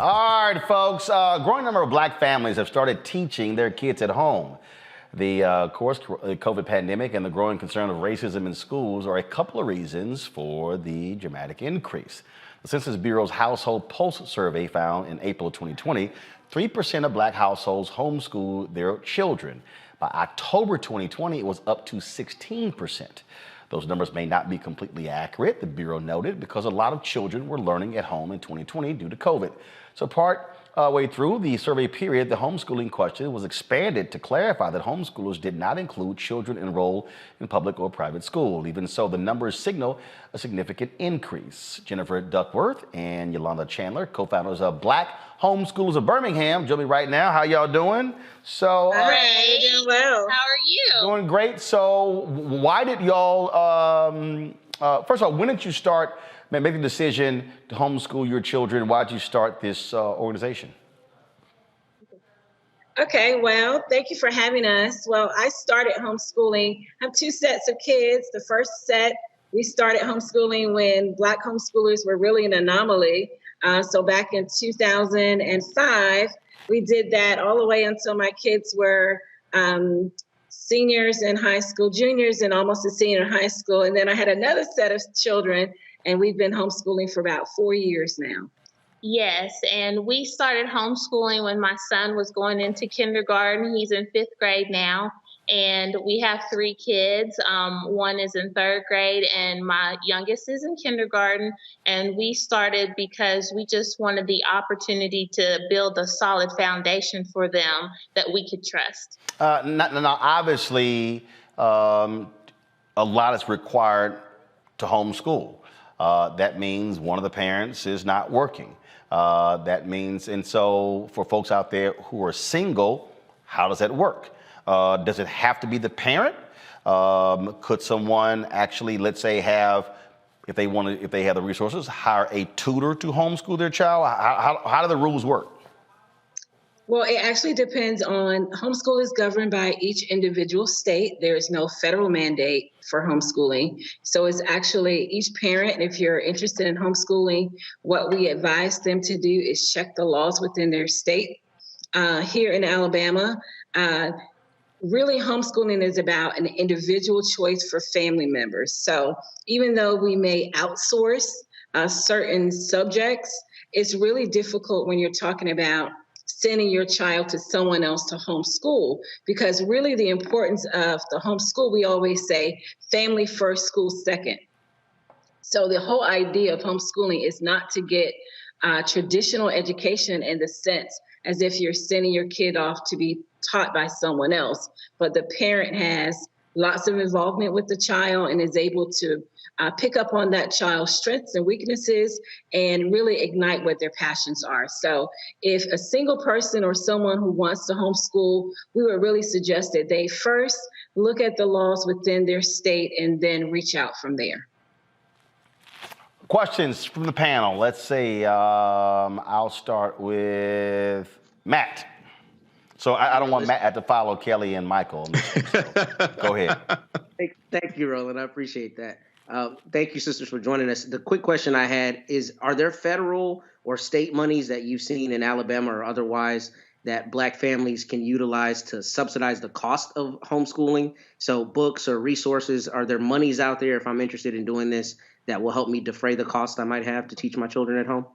All right, folks. A growing number of black families have started teaching their kids at home. The COVID pandemic and the growing concern of racism in schools are a couple of reasons for the dramatic increase. The Census Bureau's Household Pulse survey found in April of 2020, 3% of black households homeschool their children. By October 2020, it was up to 16%. Those numbers may not be completely accurate, the Bureau noted, because a lot of children were learning at home in 2020 due to COVID. So part way through the survey period, the homeschooling question was expanded to clarify that homeschoolers did not include children enrolled in public or private school. Even so, the numbers signal a significant increase. Jennifer Duckworth and Yalonda Chandler, co-founders of Black Homeschoolers of Birmingham, join me right now. How y'all doing? So, Hi, doing well. How are you? Doing great. So why did y'all, first of all, when did you start make the decision to homeschool your children? Why did you start this organization? Okay, well, thank you for having us. Well, I started homeschooling. I have two sets of kids. The first set, we started homeschooling when Black homeschoolers were really an anomaly. So back in 2005, we did that all the way until my kids were seniors in high school, juniors and almost a senior in high school. And then I had another set of children, and we've been homeschooling for about 4 years now. Yes, and we started homeschooling when my son was going into kindergarten. He's in 5th grade now, and we have 3 kids. One is in 3rd grade, and my youngest is in kindergarten. And we started because we just wanted the opportunity to build a solid foundation for them that we could trust. Now, obviously, a lot is required to homeschool. That means one of the parents is not working. That means, and so for folks out there who are single, how does that work? Does it have to be the parent? Could someone actually, let's say, if they have the resources, hire a tutor to homeschool their child? How do the rules work? Well, it actually depends on, homeschool is governed by each individual state. There is no federal mandate for homeschooling. So it's actually each parent, if you're interested in homeschooling, what we advise them to do is check the laws within their state. Here in Alabama, really homeschooling is about an individual choice for family members. So even though we may outsource certain subjects, it's really difficult when you're talking about sending your child to someone else to homeschool, because really the importance of the homeschool, we always say family first, school second. So the whole idea of homeschooling is not to get traditional education in the sense as if you're sending your kid off to be taught by someone else, but the parent has lots of involvement with the child and is able to pick up on that child's strengths and weaknesses and really ignite what their passions are. So if a single person or someone who wants to homeschool, we would really suggest that they first look at the laws within their state and then reach out from there. Questions from the panel. Let's see. I'll start with Matt. So I don't want Matt to follow Kelly and Michael. So go ahead. Thank you, Roland. I appreciate that. Thank you, sisters, for joining us. The quick question I had is, are there federal or state monies that you've seen in Alabama or otherwise that Black families can utilize to subsidize the cost of homeschooling? So books or resources, are there monies out there if I'm interested in doing this that will help me defray the cost I might have to teach my children at home?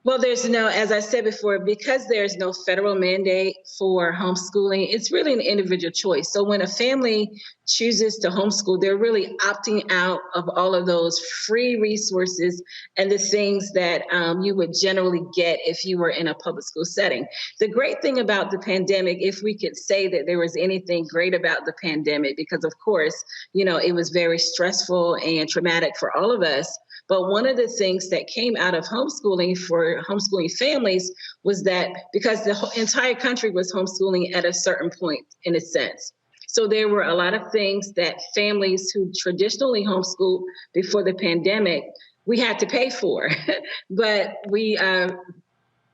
Well, there's no, as I said before, because there's no federal mandate for homeschooling, it's really an individual choice. So when a family chooses to homeschool, they're really opting out of all of those free resources and the things that you would generally get if you were in a public school setting. The great thing about the pandemic, if we could say that there was anything great about the pandemic, because of course, you know, it was very stressful and traumatic for all of us. But one of the things that came out of homeschooling for homeschooling families was that because the entire country was homeschooling at a certain point, in a sense. So there were a lot of things that families who traditionally homeschooled before the pandemic, we had to pay for. But we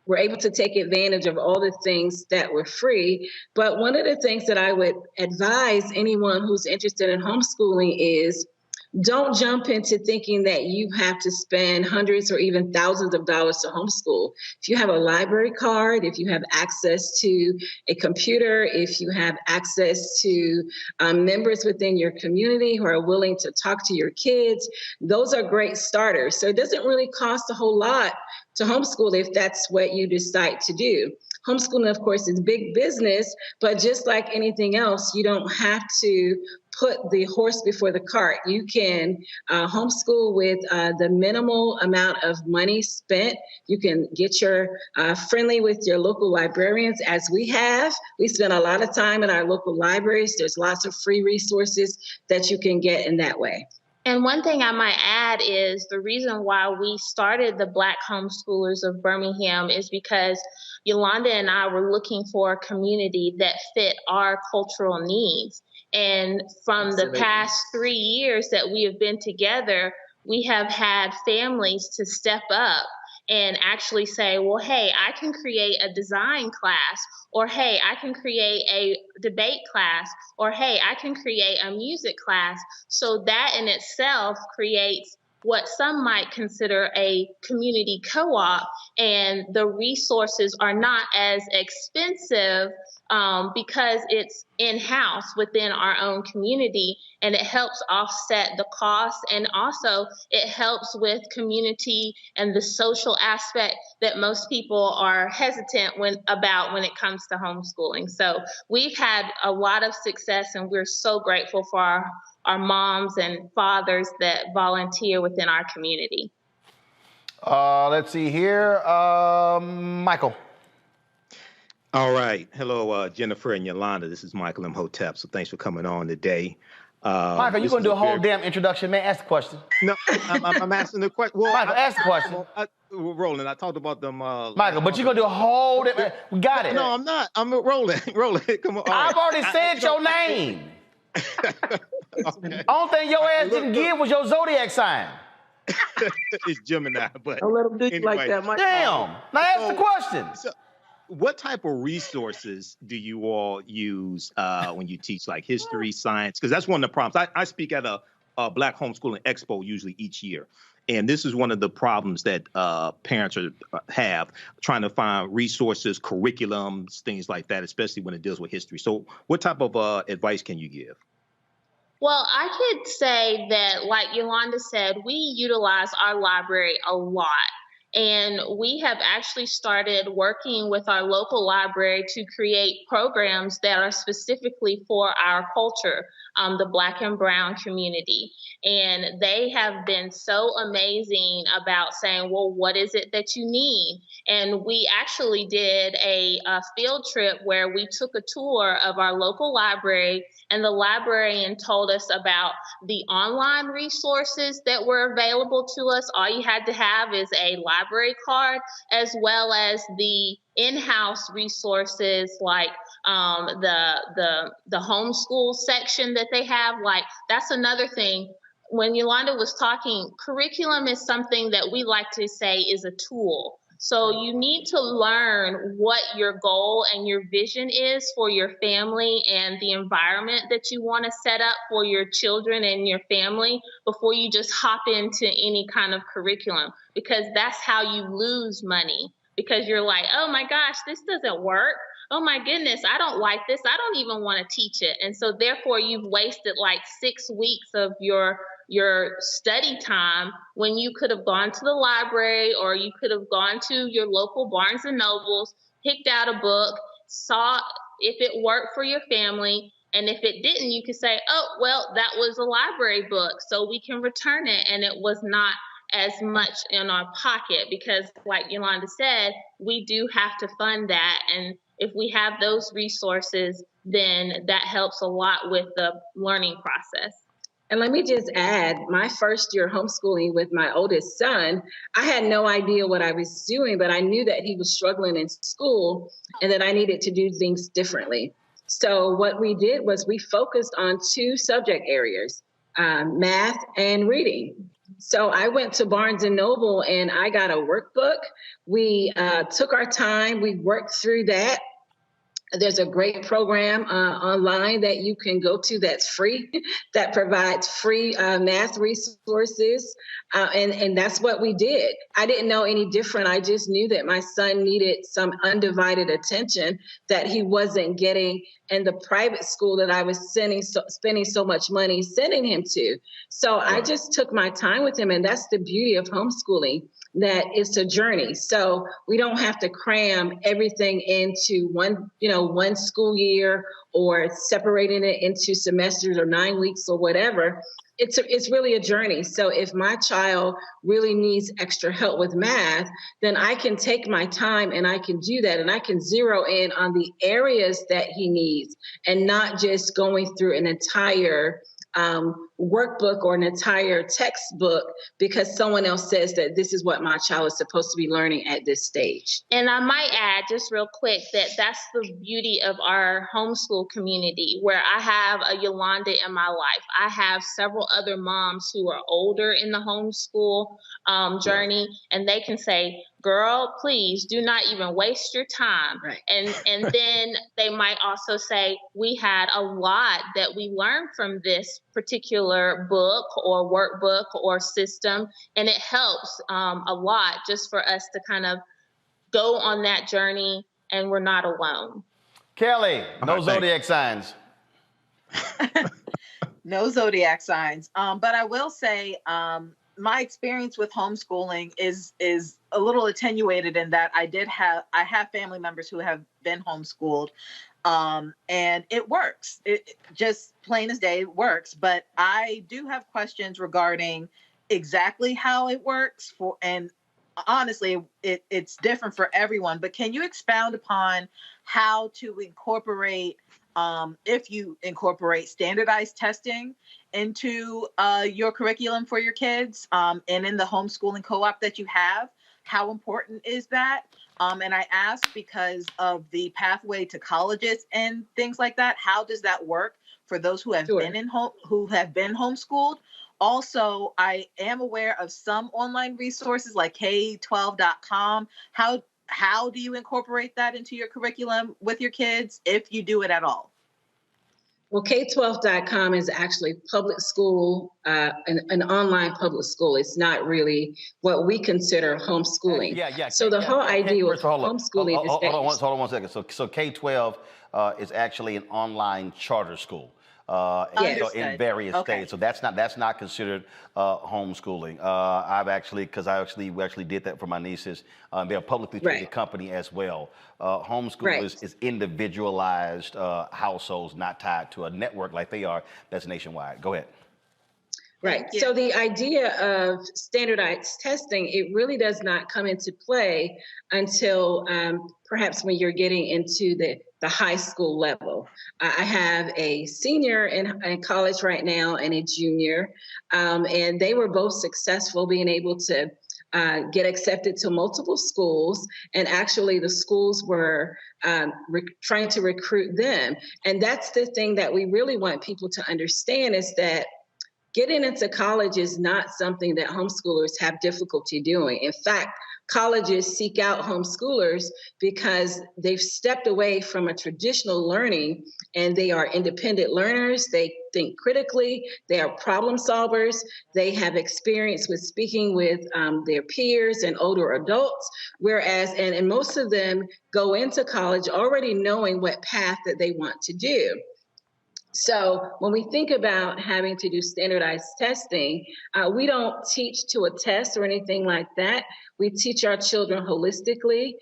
were able to take advantage of all the things that were free. But one of the things that I would advise anyone who's interested in homeschooling is don't jump into thinking that you have to spend hundreds or even thousands of dollars to homeschool. If you have a library card, if you have access to a computer, if you have access to members within your community who are willing to talk to your kids, those are great starters. So it doesn't really cost a whole lot to homeschool if that's what you decide to do. Homeschooling, of course, is big business, but just like anything else, you don't have to put the horse before the cart. You can homeschool with the minimal amount of money spent. You can get your friendly with your local librarians, as we have. We spend a lot of time in our local libraries. There's lots of free resources that you can get in that way. And one thing I might add is the reason why we started the Black Homeschoolers of Birmingham is because Yalonda and I were looking for a community that fit our cultural needs. And from the past 3 years that we have been together, we have had families to step up and actually say, well, hey, I can create a design class, or hey, I can create a debate class, or hey, I can create a music class. So that in itself creates what some might consider a community co-op, and the resources are not as expensive because it's in-house within our own community, and it helps offset the cost, and also it helps with community and the social aspect that most people are hesitant about when it comes to homeschooling. So we've had a lot of success, and we're so grateful for our moms and fathers that volunteer within our community. Let's see here. Michael. All right. Hello, Jennifer and Yalonda. This is Michael Imhotep. So thanks for coming on today. Michael, you're going to do a whole damn introduction, man. Ask the question. No, I'm asking the question. Well, Michael, ask the question. Roland, I talked about them. Michael, but you're going to do a whole damn... We got it. No, I'm not. I'm Roland. Roland, come on. I've already said your name. Okay. Only thing your ass didn't give was your zodiac sign. It's Gemini, but Don't let them do you like anyway. that, Mike. Damn. Now ask the question. So, what type of resources do you all use when you teach, like history, science? Because that's one of the problems. I speak at a Black Homeschooling Expo usually each year. And this is one of the problems that parents have, trying to find resources, curriculums, things like that, especially when it deals with history. So what type of advice can you give? Well, I could say that, like Yalonda said, we utilize our library a lot. And we have actually started working with our local library to create programs that are specifically for our culture, the Black and Brown community. And they have been so amazing about saying, well, what is it that you need? And we actually did a field trip where we took a tour of our local library, and the librarian told us about the online resources that were available to us. All you had to have is a library card, as well as the in-house resources like the homeschool section that they have. Like, that's another thing. When Yalonda was talking, curriculum is something that we like to say is a tool. So you need to learn what your goal and your vision is for your family and the environment that you want to set up for your children and your family before you just hop into any kind of curriculum, because that's how you lose money, because you're like, oh my gosh, this doesn't work. Oh my goodness, I don't like this. I don't even want to teach it. And so therefore you've wasted like 6 weeks of your study time when you could have gone to the library, or you could have gone to your local Barnes and Nobles, picked out a book, saw if it worked for your family. And if it didn't, you could say, oh, well, that was a library book, so we can return it. And it was not as much in our pocket, because like Yalonda said, we do have to fund that. And if we have those resources, then that helps a lot with the learning process. And let me just add, my first year homeschooling with my oldest son, I had no idea what I was doing, but I knew that he was struggling in school and that I needed to do things differently. So what we did was we focused on 2 subject areas, math and reading. So I went to Barnes and Noble and I got a workbook. We took our time, we worked through that. There's a great program online that you can go to that's free, that provides free math resources. And that's what we did. I didn't know any different. I just knew that my son needed some undivided attention that he wasn't getting in the private school that I was spending so much money sending him to. So I just took my time with him. And that's the beauty of homeschooling, that it's a journey. So we don't have to cram everything into one school year or separating it into semesters or 9 weeks or whatever. It's really a journey. So if my child really needs extra help with math, then I can take my time and I can do that. And I can zero in on the areas that he needs and not just going through an entire workbook or an entire textbook because someone else says that this is what my child is supposed to be learning at this stage. And I might add just real quick that that's the beauty of our homeschool community, where I have a Yolanda in my life. I have several other moms who are older in the homeschool journey, and they can say, girl, please do not even waste your time. Right. And then they might also say, we had a lot that we learned from this particular book or workbook or system, and it helps a lot just for us to kind of go on that journey, and we're not alone. Kelly, no zodiac signs. No zodiac signs. But I will say my experience with homeschooling is a little attenuated in that I have family members who have been homeschooled, and it works. It just plain as day, it works. But I do have questions regarding exactly how it works and honestly, it's different for everyone. But can you expound upon how to incorporate, if you incorporate standardized testing into your curriculum for your kids, and in the homeschooling co-op that you have? How important is that? And I ask because of the pathway to colleges and things like that. How does that work for those who have been homeschooled? Also, I am aware of some online resources like K12.com. How do you incorporate that into your curriculum with your kids, if you do it at all? Well, K12.com is actually public school, an online public school. It's not really what we consider homeschooling. Yeah. So the whole idea of homeschooling is that. Hold on 1 second. So K12 is actually an online charter school. In various states, so that's not considered homeschooling. We actually did that for my nieces. They're a publicly traded company as well. Homeschool is individualized households, not tied to a network like they are. That's nationwide. Go ahead. Right. So the idea of standardized testing, it really does not come into play until perhaps when you're getting into the high school level. I have a senior in college right now and a junior, and they were both successful being able to get accepted to multiple schools. And actually the schools were trying to recruit them. And that's the thing that we really want people to understand, is that getting into college is not something that homeschoolers have difficulty doing. In fact, colleges seek out homeschoolers because they've stepped away from a traditional learning, and they are independent learners. They think critically. They are problem solvers. They have experience with speaking with their peers and older adults, whereas, and most of them go into college already knowing what path that they want to do. So when we think about having to do standardized testing, we don't teach to a test or anything like that. We teach our children holistically.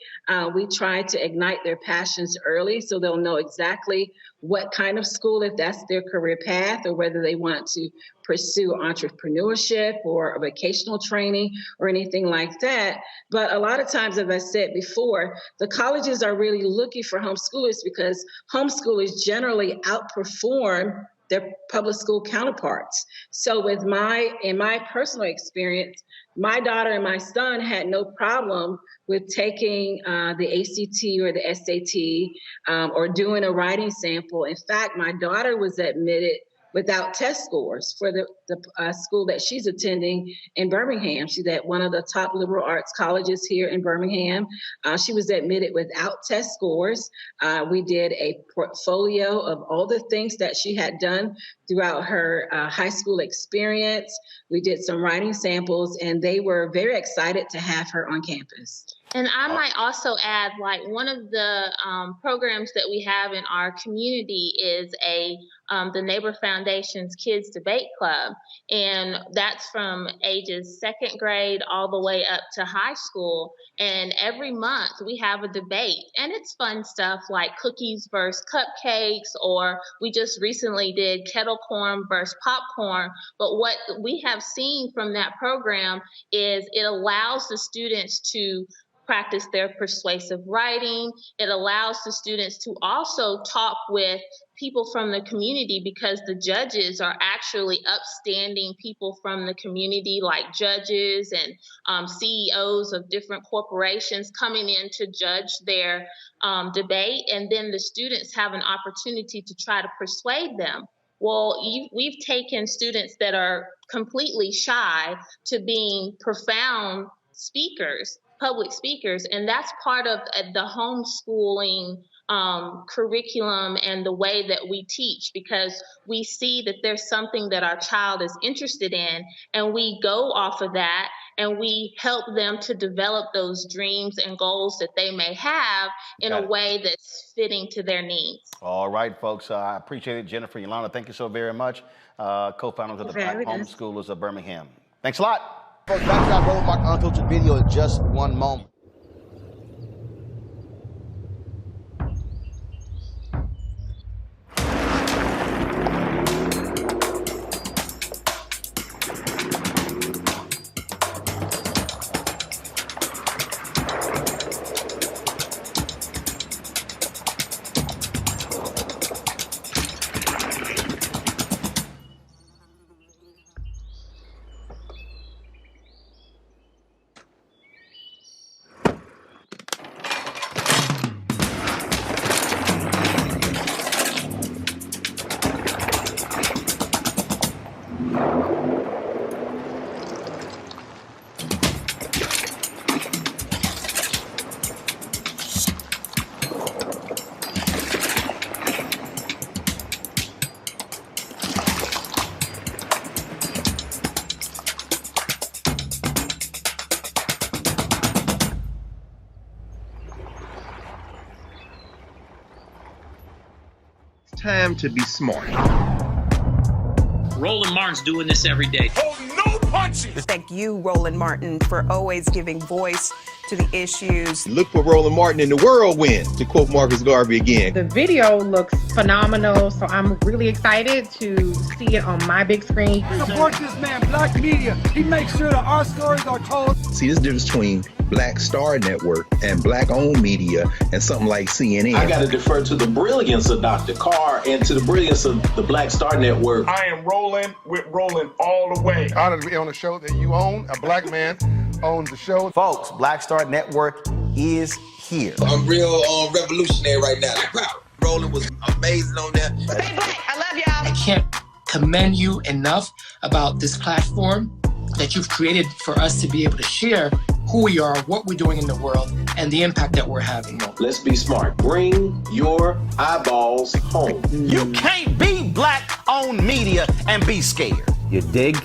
We try to ignite their passions early so they'll know exactly what kind of school, if that's their career path, or whether they want to pursue entrepreneurship or a vocational training or anything like that. But a lot of times, as I said before, the colleges are really looking for homeschoolers because homeschoolers generally outperform their public school counterparts. So in my personal experience, my daughter and my son had no problem with taking the ACT or the SAT or doing a writing sample. In fact, my daughter was admitted without test scores for the school that she's attending in Birmingham. She's at one of the top liberal arts colleges here in Birmingham. She was admitted without test scores. We did a portfolio of all the things that she had done throughout her high school experience. We did some writing samples, and they were very excited to have her on campus. And I might also add, like, one of the programs that we have in our community is the Neighbor Foundation's Kids Debate Club. And that's from ages 2nd grade all the way up to high school. And every month we have a debate. And it's fun stuff like cookies versus cupcakes, or we just recently did kettle corn versus popcorn. But what we have seen from that program is it allows the students to practice their persuasive writing. It allows the students to also talk with people from the community, because the judges are actually upstanding people from the community, like judges and CEOs of different corporations coming in to judge their debate. And then the students have an opportunity to try to persuade them. Well, we've taken students that are completely shy to being profound speakers, public speakers, and that's part of the homeschooling curriculum and the way that we teach, because we see that there's something that our child is interested in, and we go off of that and we help them to develop those dreams and goals that they may have in a way that's fitting to their needs. All right, folks. I appreciate it. Jennifer, Yalonda, thank you so very much. Co-founders of the Black Homeschoolers of Birmingham. Thanks a lot. Folks, back to our Roland Martin Unfiltered video in just one moment. Time to be smart. Roland Martin's doing this every day. Oh, no punches! Thank you, Roland Martin, for always giving voice to the issues. Look for Roland Martin in the whirlwind, to quote Marcus Garvey again. The video looks phenomenal, so I'm really excited to see it on my big screen. Support this man, Black Media. He makes sure that our stories are told. See, this difference between Black Star Network and Black-owned media and something like CNN. I got to defer to the brilliance of Dr. Carr and to the brilliance of the Black Star Network. I am rolling with Roland all the way. Honored to be on a show that you own. A black man owns the show. Folks, Black Star Network is here. I'm real revolutionary right now. Roland was amazing on there. Stay black. I love y'all. I can't commend you enough about this platform that you've created for us to be able to share who we are, what we're doing in the world, and the impact that we're having. Let's be smart. Bring your eyeballs home. You can't be Black-owned media and be scared. You dig?